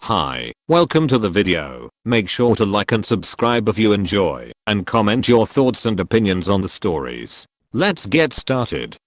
Hi, welcome to the video. Make sure to like and subscribe if you enjoy, and comment your thoughts and opinions on the stories. Let's get started.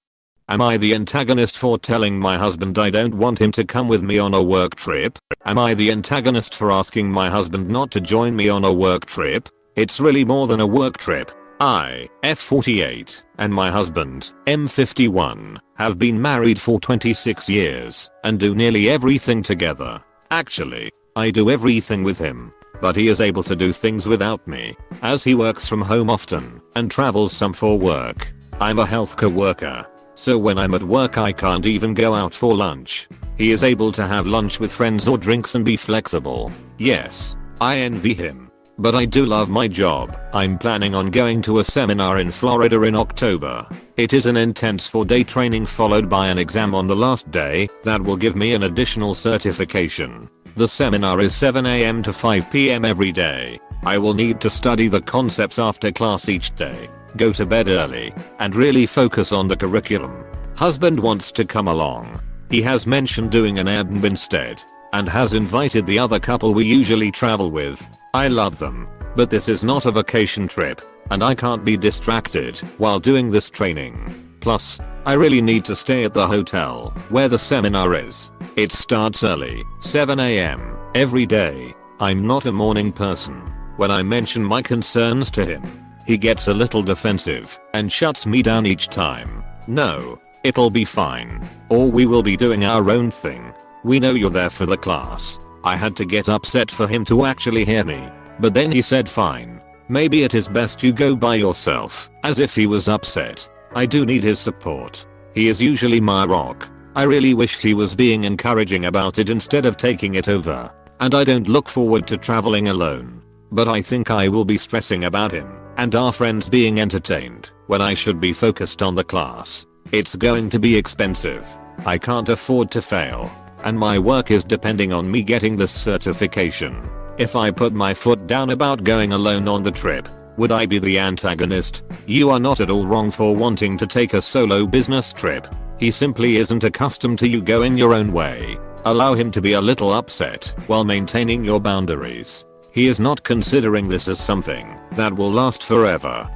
Am I the antagonist for telling my husband I don't want him to come with me on a work trip? Am I the antagonist for asking my husband not to join me on a work trip? It's really more than a work trip. I, F48, and my husband, M51, have been married for 26 years and do nearly everything together. Actually, I do everything with him, but he is able to do things without me, as he works from home often and travels some for work. I'm a healthcare worker, so when I'm at work I can't even go out for lunch. He is able to have lunch with friends or drinks and be flexible. Yes, I envy him. But I do love my job. I'm planning on going to a seminar in Florida in October. It is an intense 4-day training followed by an exam on the last day that will give me an additional certification. The seminar is 7 AM to 5 PM every day. I will need to study the concepts after class each day, go to bed early, and really focus on the curriculum. Husband wants to come along. He has mentioned doing an ad instead, and has invited the other couple we usually travel with. I love them, but this is not a vacation trip, and I can't be distracted while doing this training. Plus, I really need to stay at the hotel where the seminar is. It starts early, 7 AM, every day. I'm not a morning person. When I mention my concerns to him, he gets a little defensive and shuts me down each time. No, it'll be fine. Or we will be doing our own thing. We know you're there for the class. I had to get upset for him to actually hear me, but then he said fine. Maybe it is best you go by yourself, as if he was upset. I do need his support. He is usually my rock. I really wish he was being encouraging about it instead of taking it over. And I don't look forward to traveling alone. But I think I will be stressing about him and our friends being entertained when I should be focused on the class. It's going to be expensive. I can't afford to fail. And my work is depending on me getting this certification. If I put my foot down about going alone on the trip, would I be the antagonist? You are not at all wrong for wanting to take a solo business trip. He simply isn't accustomed to you going your own way. Allow him to be a little upset while maintaining your boundaries. He is not considering this as something that will last forever.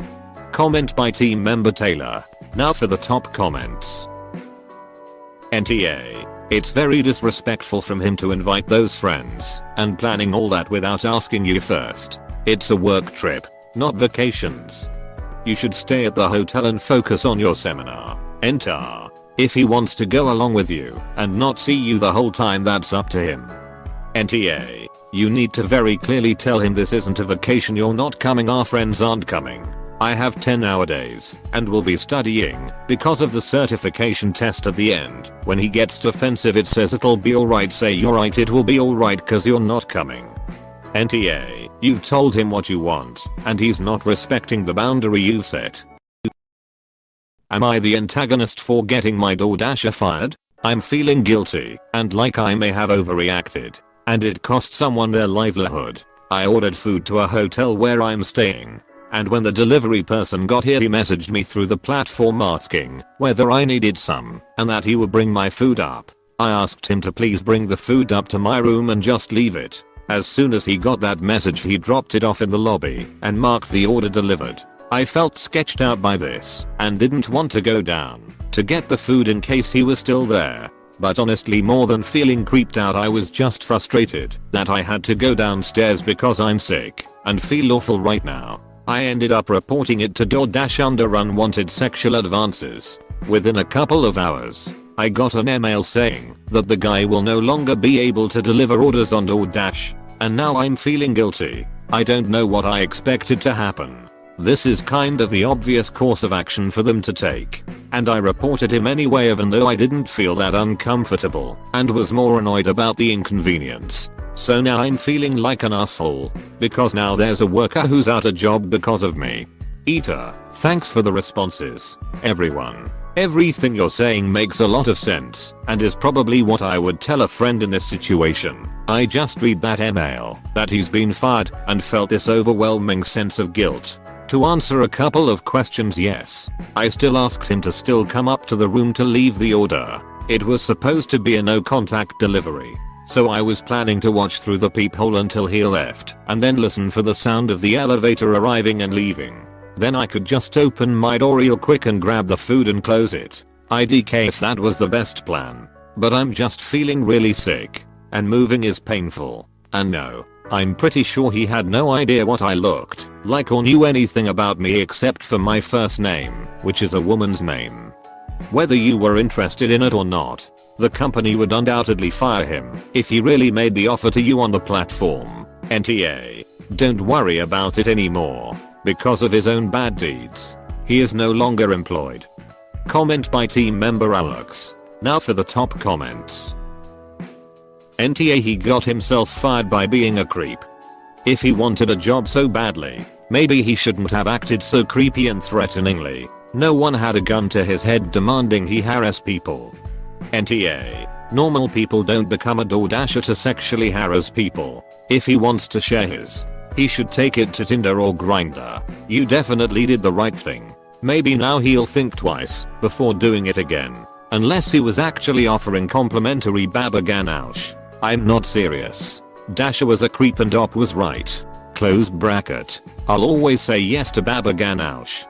Comment by team member Taylor. Now for the top comments. NTA. It's very disrespectful from him to invite those friends and planning all that without asking you first. It's a work trip, not vacations. You should stay at the hotel and focus on your seminar. Enter. If he wants to go along with you and not see you the whole time, that's up to him. NTA. You need to very clearly tell him this isn't a vacation, you're not coming, our friends aren't coming. I have 10-hour days and will be studying because of the certification test at the end. When he gets defensive, it says it'll be alright, say you're right, it will be alright cause you're not coming. NTA, you've told him what you want and he's not respecting the boundary you've set. Am I the antagonist for getting my DoorDasher fired? I'm feeling guilty and like I may have overreacted, and it cost someone their livelihood. I ordered food to a hotel where I'm staying. And when the delivery person got here, he messaged me through the platform asking whether I needed some and that he would bring my food up. I asked him to please bring the food up to my room and just leave it. As soon as he got that message, he dropped it off in the lobby and marked the order delivered. I felt sketched out by this and didn't want to go down to get the food in case he was still there. But honestly, more than feeling creeped out, I was just frustrated that I had to go downstairs because I'm sick and feel awful right now. I ended up reporting it to DoorDash under unwanted sexual advances. Within a couple of hours, I got an email saying that the guy will no longer be able to deliver orders on DoorDash, and now I'm feeling guilty. I don't know what I expected to happen. This is kind of the obvious course of action for them to take, and I reported him anyway, even though I didn't feel that uncomfortable and was more annoyed about the inconvenience. So now I'm feeling like an asshole because now there's a worker who's out of job because of me. AITA, thanks for the responses, everyone. Everything you're saying makes a lot of sense and is probably what I would tell a friend in this situation. I just read that email that he's been fired and felt this overwhelming sense of guilt. To answer a couple of questions, yes, I still asked him to still come up to the room to leave the order. It was supposed to be a no contact delivery. So I was planning to watch through the peephole until he left and then listen for the sound of the elevator arriving and leaving. Then I could just open my door real quick and grab the food and close it. IDK if that was the best plan. But I'm just feeling really sick. And moving is painful. And no, I'm pretty sure he had no idea what I looked like or knew anything about me except for my first name, which is a woman's name. Whether you were interested in it or not, the company would undoubtedly fire him if he really made the offer to you on the platform. NTA. Don't worry about it anymore. Because of his own bad deeds, he is no longer employed. Comment by team member Alex. Now for the top comments. NTA he got himself fired by being a creep. If he wanted a job so badly, maybe he shouldn't have acted so creepy and threateningly. No one had a gun to his head demanding he harass people. NTA. Normal people don't become a DoorDasher to sexually harass people. If he wants to share his, he should take it to Tinder or Grindr. You definitely did the right thing. Maybe now he'll think twice before doing it again. Unless he was actually offering complimentary baba ganoush. I'm not serious. Dasher was a creep and Op was right. Close bracket. I'll always say yes to baba ganoush.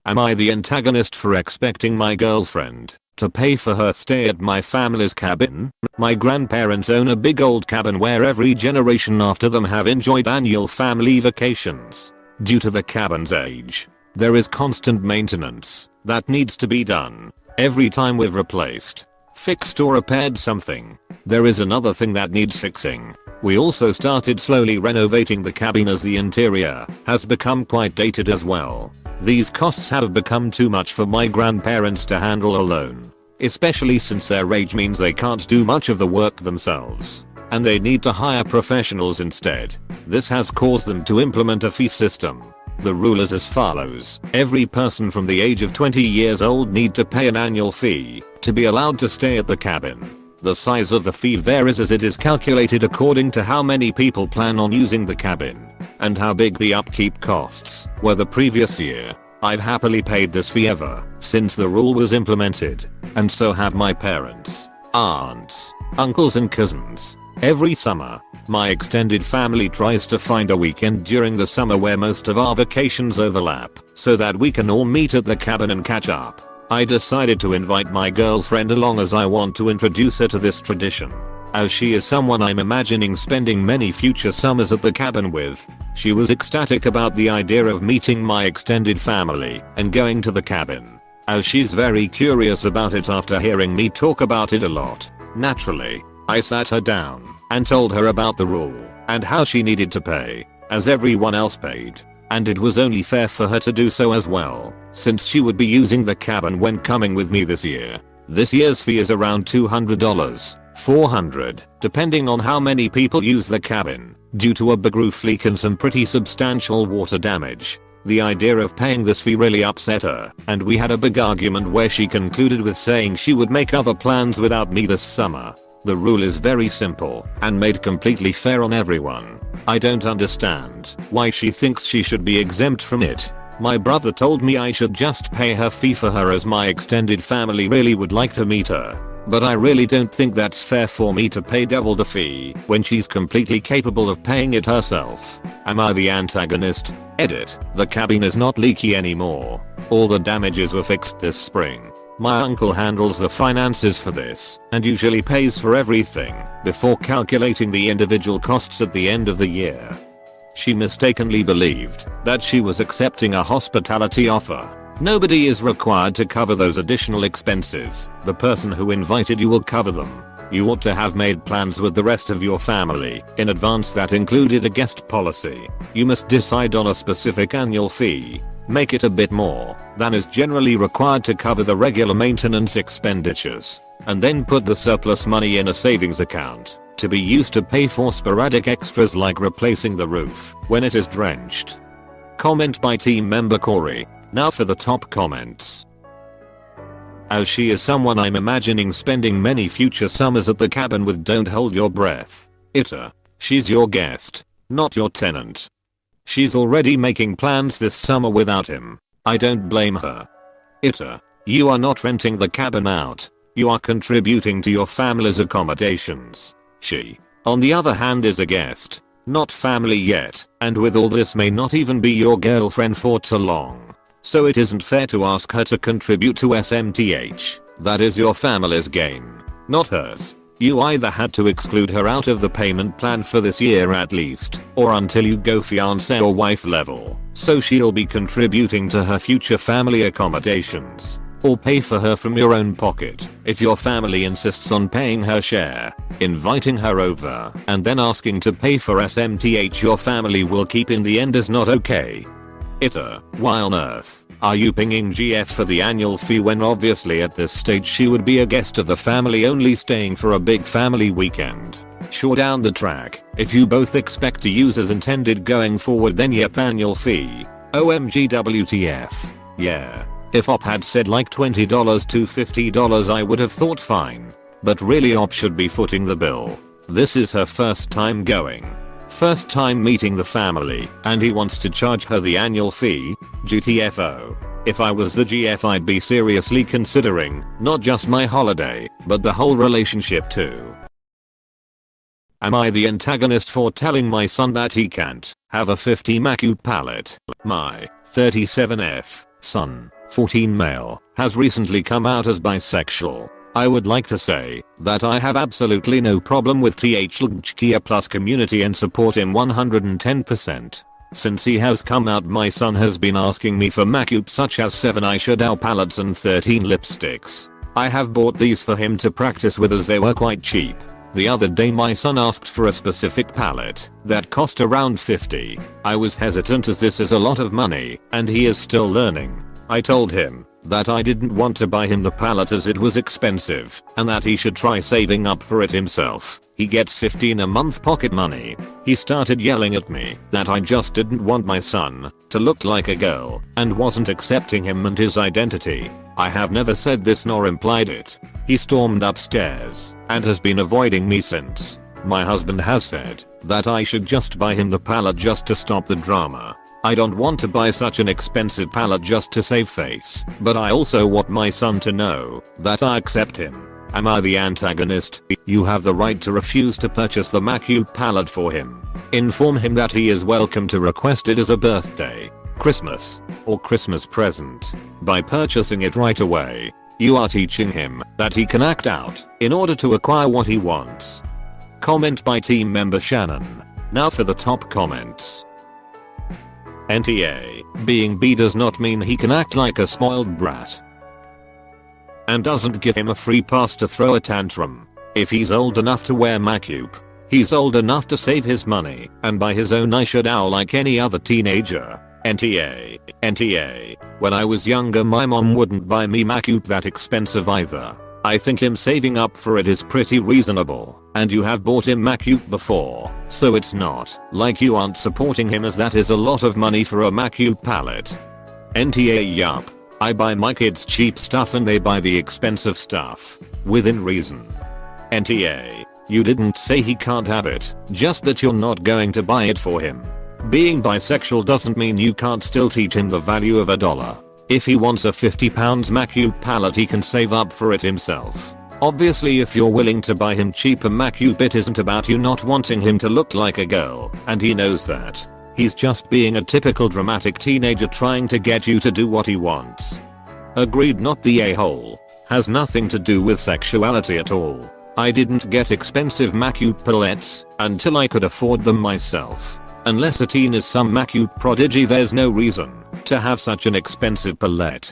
Am I the antagonist for expecting my girlfriend to pay for her stay at my family's cabin? My grandparents own a big old cabin where every generation after them have enjoyed annual family vacations. Due to the cabin's age, there is constant maintenance that needs to be done. Every time we've replaced, fixed or repaired something, there is another thing that needs fixing. We also started slowly renovating the cabin as the interior has become quite dated as well. These costs have become too much for my grandparents to handle alone, especially since their age means they can't do much of the work themselves, and they need to hire professionals instead. This has caused them to implement a fee system. The rule is as follows. Every person from the age of 20 years old need to pay an annual fee to be allowed to stay at the cabin. The size of the fee varies as it is calculated according to how many people plan on using the cabin and how big the upkeep costs were the previous year. I've happily paid this fee ever since the rule was implemented, and so have my parents, aunts, uncles and cousins. Every summer, my extended family tries to find a weekend during the summer where most of our vacations overlap so that we can all meet at the cabin and catch up. I decided to invite my girlfriend along as I want to introduce her to this tradition. As she is someone I'm imagining spending many future summers at the cabin with, she was ecstatic about the idea of meeting my extended family and going to the cabin. As she's very curious about it after hearing me talk about it a lot, naturally, I sat her down and told her about the rule and how she needed to pay, as everyone else paid. And it was only fair for her to do so as well, since she would be using the cabin when coming with me this year. This year's fee is around $200, $400, depending on how many people use the cabin, due to a big roof leak and some pretty substantial water damage. The idea of paying this fee really upset her, and we had a big argument where she concluded with saying she would make other plans without me this summer. The rule is very simple and made completely fair on everyone. I don't understand why she thinks she should be exempt from it. My brother told me I should just pay her fee for her as my extended family really would like to meet her. But I really don't think that's fair for me to pay double the fee when she's completely capable of paying it herself. Am I the antagonist? Edit. The cabin is not leaky anymore. All the damages were fixed this spring. My uncle handles the finances for this and usually pays for everything before calculating the individual costs at the end of the year. She mistakenly believed that she was accepting a hospitality offer. Nobody is required to cover those additional expenses. The person who invited you will cover them. You ought to have made plans with the rest of your family in advance that included a guest policy. You must decide on a specific annual fee. Make it a bit more than is generally required to cover the regular maintenance expenditures, and then put the surplus money in a savings account to be used to pay for sporadic extras like replacing the roof when it is drenched. Comment by team member Corey. Now for the top comments. As she is someone I'm imagining spending many future summers at the cabin with, don't hold your breath. AITA. She's your guest, not your tenant. She's already making plans this summer without him. I don't blame her. AITA. You are not renting the cabin out. You are contributing to your family's accommodations. She, on the other hand, is a guest, not family yet, and with all this may not even be your girlfriend for too long. So it isn't fair to ask her to contribute to SMTH. That is your family's gain, not hers. You either had to exclude her out of the payment plan for this year at least, or until you go fiancé or wife level, so she'll be contributing to her future family accommodations. Or pay for her from your own pocket if your family insists on paying her share. Inviting her over and then asking to pay for SMTH your family will keep in the end is not okay. AITA, why on earth are you pinging GF for the annual fee when obviously at this stage she would be a guest of the family only staying for a big family weekend? Sure, down the track, if you both expect to use as intended going forward, then yep, annual fee. OMG WTF. Yeah. If Op had said like $20 to $50 I would have thought fine. But really Op should be footing the bill. This is her first time going. First time meeting the family, and he wants to charge her the annual fee? GTFO. If I was the GF I'd be seriously considering, not just my holiday, but the whole relationship too. Am I the antagonist for telling my son that he can't have a 50 Macu palette? My 37F son, 14 male, has recently come out as bisexual. I would like to say that I have absolutely no problem with THLGK plus community and support him 110%. Since he has come out, my son has been asking me for Macup such as 7 eyeshadow palettes and 13 lipsticks. I have bought these for him to practice with as they were quite cheap. The other day my son asked for a specific palette that cost around 50. I was hesitant as this is a lot of money and he is still learning. I told him that I didn't want to buy him the palette as it was expensive and that he should try saving up for it himself. He gets 15 a month pocket money. He started yelling at me that I just didn't want my son to look like a girl and wasn't accepting him and his identity. I have never said this nor implied it. He stormed upstairs and has been avoiding me since. My husband has said that I should just buy him the palette just to stop the drama. I don't want to buy such an expensive palette just to save face, but I also want my son to know that I accept him. Am I the antagonist? You have the right to refuse to purchase the Macu palette for him. Inform him that he is welcome to request it as a birthday, Christmas, or Christmas present. By purchasing it right away, you are teaching him that he can act out in order to acquire what he wants. Comment by team member Shannon. Now for the top comments. NTA, being B does not mean he can act like a spoiled brat. And doesn't give him a free pass to throw a tantrum. If he's old enough to wear Macup, he's old enough to save his money and buy his own eyeshadow like any other teenager. NTA. When I was younger my mom wouldn't buy me Macup that expensive either. I think him saving up for it is pretty reasonable, and you have bought him Macup before, so it's not like you aren't supporting him as that is a lot of money for a Macup palette. NTA yup. I buy my kids cheap stuff and they buy the expensive stuff, within reason. NTA. You didn't say he can't have it, just that you're not going to buy it for him. Being bisexual doesn't mean you can't still teach him the value of $1. If he wants a £50 Macup palette he can save up for it himself. Obviously if you're willing to buy him cheaper Macup it isn't about you not wanting him to look like a girl, and he knows that. He's just being a typical dramatic teenager trying to get you to do what he wants. Agreed, not the a-hole. Has nothing to do with sexuality at all. I didn't get expensive Macup palettes until I could afford them myself. Unless a teen is some Macup prodigy there's no reason to have such an expensive palette.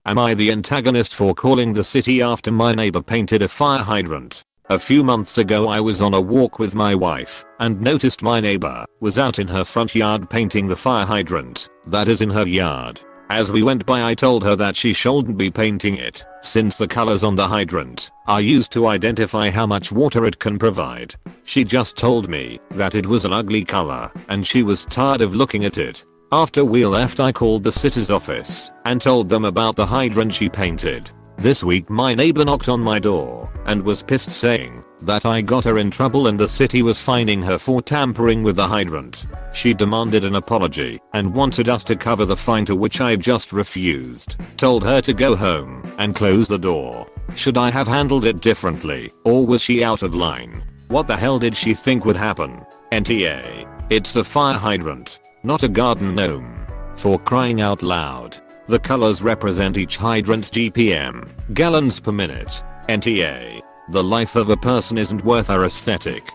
Am I the antagonist for calling the city after my neighbor painted a fire hydrant? A few months ago I was on a walk with my wife and noticed my neighbor was out in her front yard painting the fire hydrant that is in her yard. As we went by I told her that she shouldn't be painting it since the colors on the hydrant are used to identify how much water it can provide. She just told me that it was an ugly color and she was tired of looking at it. After we left I called the city's office and told them about the hydrant she painted. This week my neighbor knocked on my door and was pissed saying that I got her in trouble and the city was fining her for tampering with the hydrant. She demanded an apology and wanted us to cover the fine, to which I just refused. Told her to go home and close the door. Should I have handled it differently, or was she out of line? What the hell did she think would happen? NTA. It's a fire hydrant, not a garden gnome. For crying out loud. The colors represent each hydrant's GPM, gallons per minute. NTA. The life of a person isn't worth our aesthetic.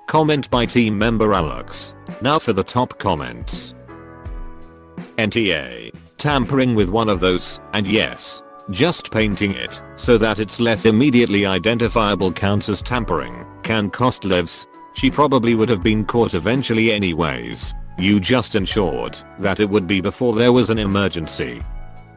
Comment by team member Alex. Now for the top comments. NTA. Tampering with one of those, and yes, just painting it so that it's less immediately identifiable counts as tampering, can cost lives. She probably would have been caught eventually anyways. You just ensured that it would be before there was an emergency.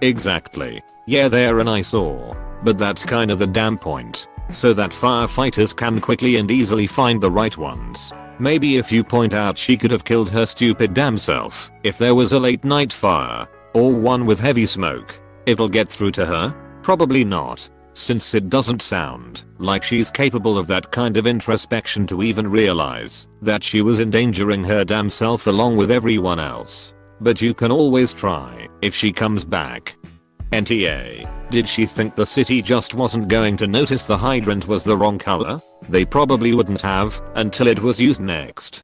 Exactly. Yeah, they're an eyesore. But that's kind of the damn point. So that firefighters can quickly and easily find the right ones. Maybe if you point out she could have killed her stupid damn self if there was a late night fire, or one with heavy smoke, it'll get through to her? Probably not, since it doesn't sound like she's capable of that kind of introspection to even realize that she was endangering her damn self along with everyone else. But you can always try if she comes back. NTA. Did she think the city just wasn't going to notice the hydrant was the wrong color? They probably wouldn't have until it was used next.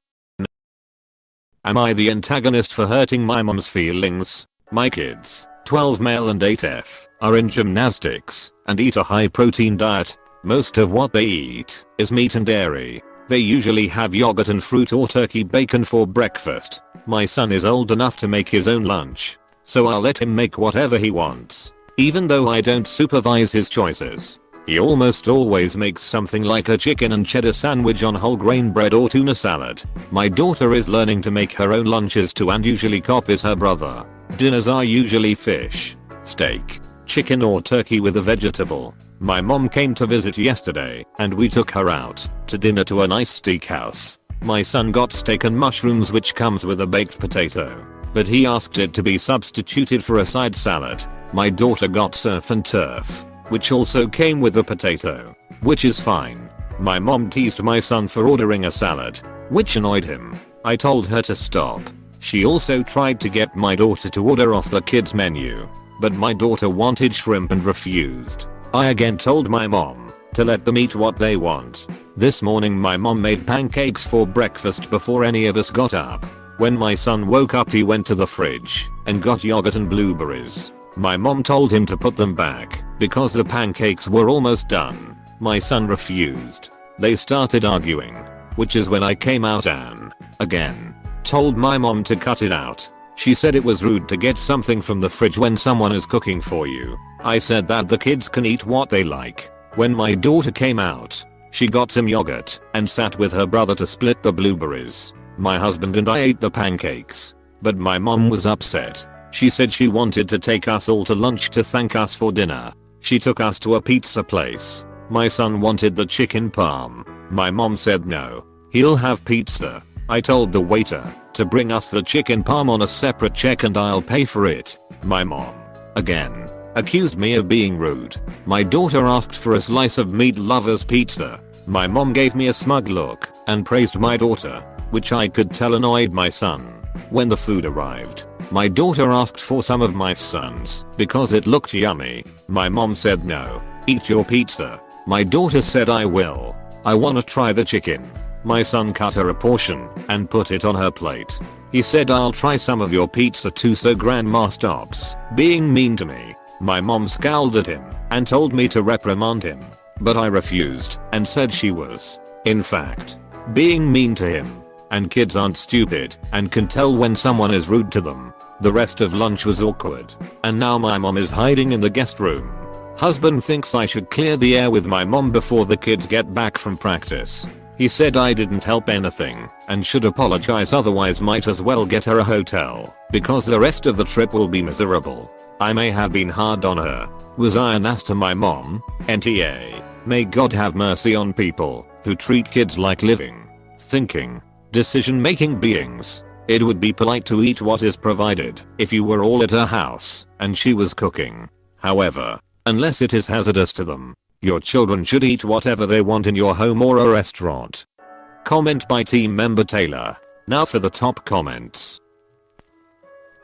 Am I the antagonist for hurting my mom's feelings? My kids, 12 male and 8F, are in gymnastics and eat a high protein diet. Most of what they eat is meat and dairy. They usually have yogurt and fruit or turkey bacon for breakfast. My son is old enough to make his own lunch, so I'll let him make whatever he wants. Even though I don't supervise his choices. He almost always makes something like a chicken and cheddar sandwich on whole grain bread or tuna salad. My daughter is learning to make her own lunches too and usually copies her brother. Dinners are usually fish, steak, chicken or turkey with a vegetable. My mom came to visit yesterday and we took her out to dinner to a nice steakhouse. My son got steak and mushrooms, which comes with a baked potato, but he asked it to be substituted for a side salad. My daughter got surf and turf, which also came with a potato, which is fine. My mom teased my son for ordering a salad, which annoyed him. I told her to stop. She also tried to get my daughter to order off the kids menu, but my daughter wanted shrimp and refused. I again told my mom to let them eat what they want. This morning my mom made pancakes for breakfast before any of us got up. When my son woke up he went to the fridge and got yogurt and blueberries. My mom told him to put them back because the pancakes were almost done. My son refused. They started arguing, which is when I came out and, again, told my mom to cut it out. She said it was rude to get something from the fridge when someone is cooking for you. I said that the kids can eat what they like. When my daughter came out, she got some yogurt and sat with her brother to split the blueberries. My husband and I ate the pancakes, but my mom was upset. She said she wanted to take us all to lunch to thank us for dinner. She took us to a pizza place. My son wanted the chicken parm. My mom said no, he'll have pizza. I told the waiter to bring us the chicken parm on a separate check and I'll pay for it. My mom, again, accused me of being rude. My daughter asked for a slice of meat lovers pizza. My mom gave me a smug look and praised my daughter, which I could tell annoyed my son. When the food arrived, my daughter asked for some of my son's because it looked yummy. My mom said no, eat your pizza. My daughter said I will. I wanna try the chicken. My son cut her a portion and put it on her plate. He said I'll try some of your pizza too, so grandma stops being mean to me. My mom scowled at him and told me to reprimand him, but I refused and said she was, in fact, being mean to him. And kids aren't stupid and can tell when someone is rude to them. The rest of lunch was awkward, and now my mom is hiding in the guest room. Husband thinks I should clear the air with my mom before the kids get back from practice. He said I didn't help anything and should apologize, otherwise might as well get her a hotel because the rest of the trip will be miserable. I may have been hard on her. Was I an ass to my mom? NTA. May God have mercy on people who treat kids like living, thinking, decision-making beings. It would be polite to eat what is provided if you were all at her house and she was cooking. However, unless it is hazardous to them, Your children should eat whatever they want in your home or a restaurant. Comment by team member Taylor. Now for the top comments.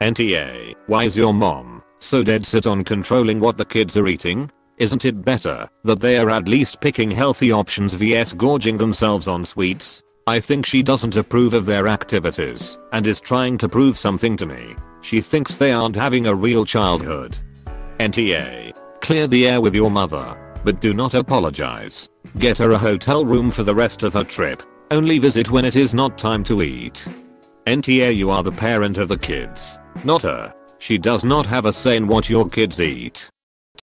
NTA, why is your mom so dead set on controlling what the kids are eating? Isn't it better that they are at least picking healthy options vs gorging themselves on sweets? I think she doesn't approve of their activities and is trying to prove something to me. She thinks they aren't having a real childhood. NTA, clear the air with your mother, but do not apologize. Get her a hotel room for the rest of her trip. Only visit when it is not time to eat. NTA, you are the parent of the kids, not her. She does not have a say in what your kids eat.